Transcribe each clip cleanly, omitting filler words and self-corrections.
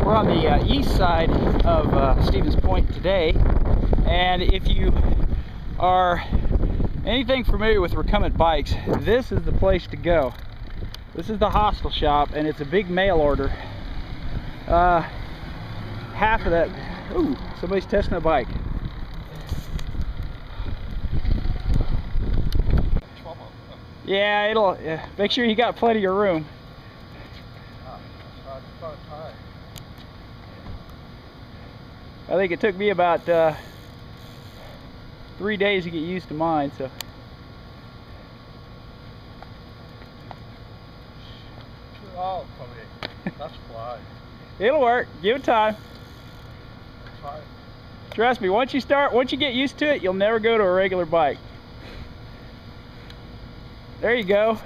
We're on the east side of Stevens Point today, and if you are anything familiar with recumbent bikes, this is the place to go. This is the Hostel Shop, and it's a big mail order. Half of that. Ooh, somebody's testing a bike. Yeah, it'll. Make sure you got plenty of room. I think it took me about 3 days to get used to mine, so. Oh, that's fly. It'll work. Give it time. Try. Trust me, once you get used to it, you'll never go to a regular bike. There you go.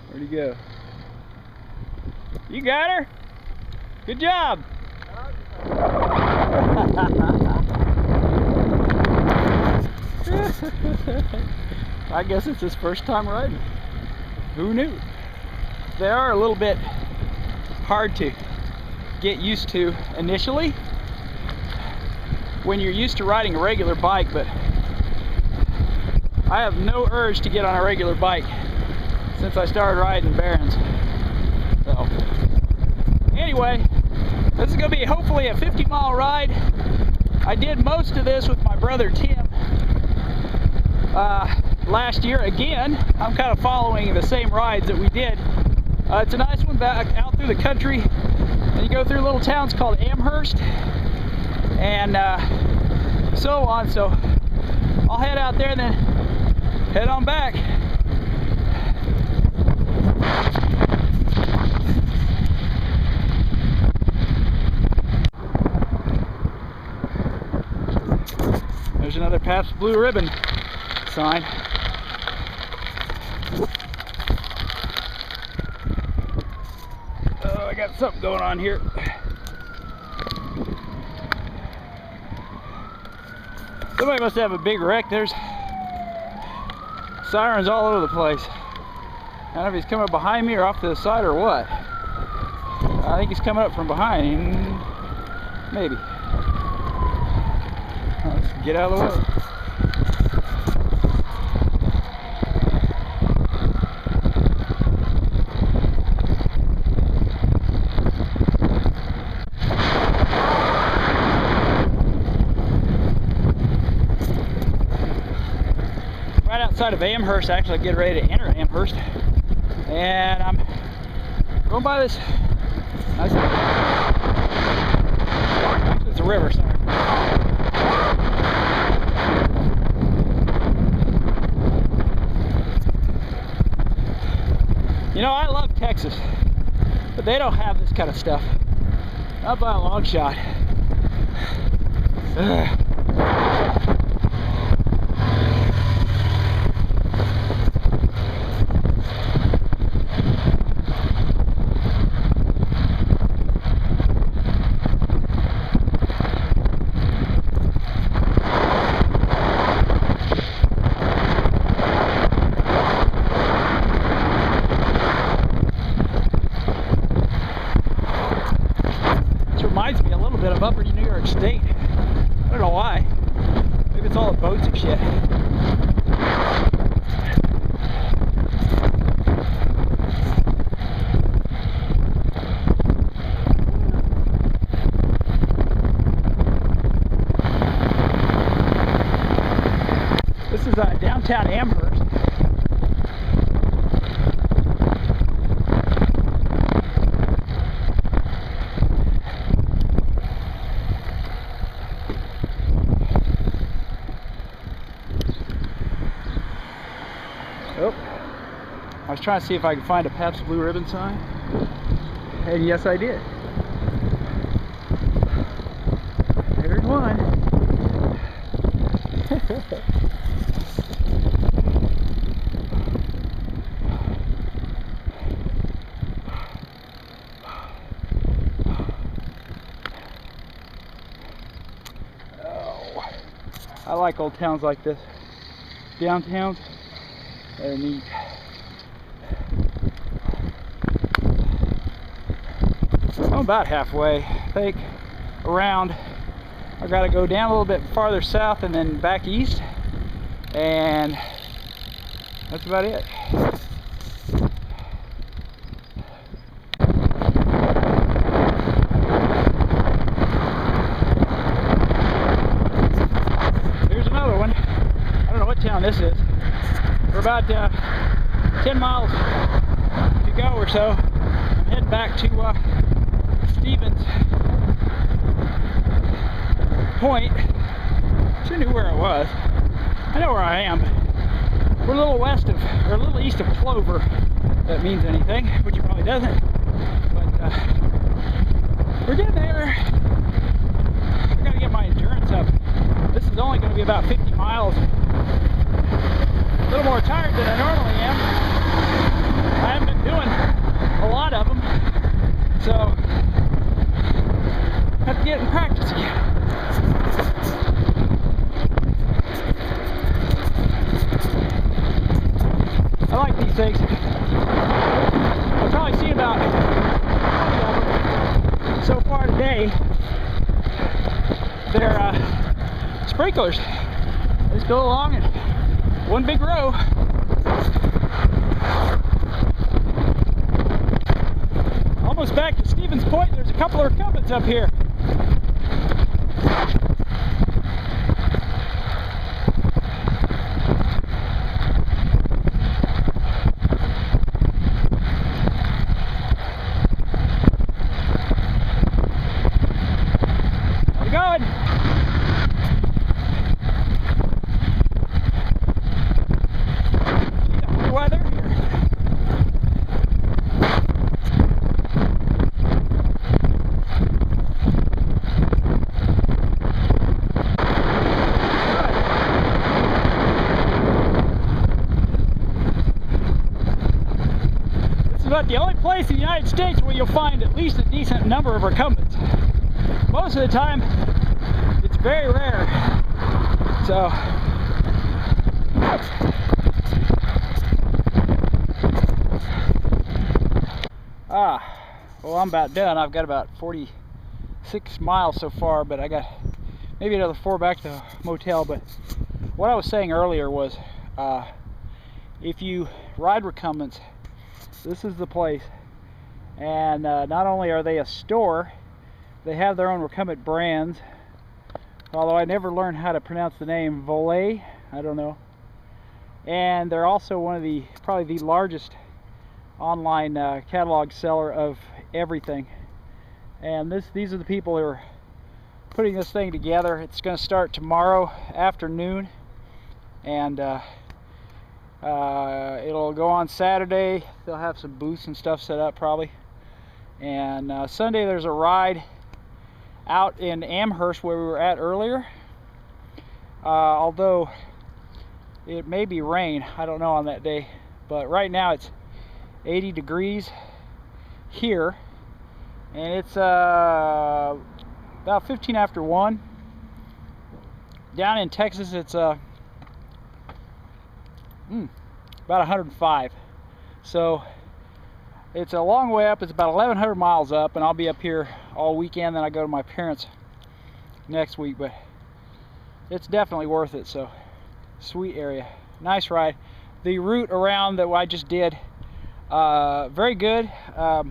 Where'd he go? You got her? Good job. I guess it's his first time riding. Who knew? They are a little bit hard to get used to initially when you're used to riding a regular bike, but I have no urge to get on a regular bike since I started riding Barons. So anyway, this is going to be hopefully a 50-mile ride. I did most of this with my brother Tim last year. Again, I'm kind of following the same rides that we did. It's a nice one back out through the country, and you go through little towns called Amherst and so on. So I'll head out there and then head on back. There's another Pabst Blue Ribbon sign. Oh, I got something going on here. Somebody must have a big wreck. There's sirens all over the place. I don't know if he's coming behind me or off to the side or what. I think he's coming up from behind. Maybe. Let's get out of the way. Right outside of Amherst, actually, getting ready to enter Amherst, and I'm going by this nice. Actually, it's a river. Sorry. You know, I love Texas, but they don't have this kind of stuff. Not by a long shot. Ugh. Reminds me a little bit of Upper New York State. I don't know why. Maybe it's all the boats and shit. This is downtown Amherst. Oh, I was trying to see if I could find a Pabst Blue Ribbon sign, and yes, I did. There's one. like old towns like this. Downtowns, they're neat. I'm about halfway, I think, around. I gotta go down a little bit farther south and then back east, and that's about it. Here's another one. I don't know what town this is. We're about 10 miles to go or so. I'm heading back to Stevens Point. I knew where I was. I know where I am. We're a little west of, or a little east of Clover. If that means anything, which it probably doesn't. But we're getting there. I gotta get my endurance up. This is only going to be about 50 miles. A little more tired than I normally am. I haven't been doing a lot of them, so I have to get in practice again. I like these things. I've probably seen about 20 of them so far today. They're sprinklers. They just go along in one big row. Almost back to Stevens Point. There's a couple of recumbents up here. About the only place in the United States where you'll find at least a decent number of recumbents. Most of the time, it's very rare. So, well, I'm about done. I've got about 46 miles so far, but I got maybe another 4 back to the motel. But what I was saying earlier was, if you ride recumbents, this is the place. And not only are they a store, they have their own recumbent brands, although I never learned how to pronounce the name. Volet, I don't know. And they're also one of the, probably the largest online catalog seller of everything. And these are the people who are putting this thing together. It's going to start tomorrow afternoon, and it'll go on Saturday. They'll have some booths and stuff set up probably. And Sunday there's a ride out in Amherst where we were at earlier. Although it may be rain, I don't know on that day. But right now it's 80 degrees here. And it's about 15 after 1. Down in Texas it's about 105. So it's a long way up. It's about 1,100 miles up, and I'll be up here all weekend. Then I go to my parents next week, but it's definitely worth it. So sweet area, nice ride. The route around that I just did, very good. A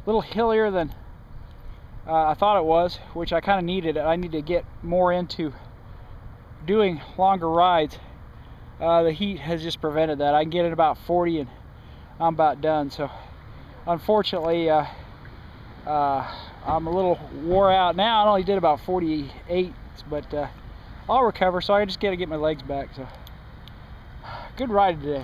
little hillier than I thought it was, which I kind of needed. I need to get more into doing longer rides. The heat has just prevented that. I can get it about 40 and I'm about done. So unfortunately I'm a little wore out now. I only did about 48, but I'll recover. So I just got to get my legs back. So good ride today.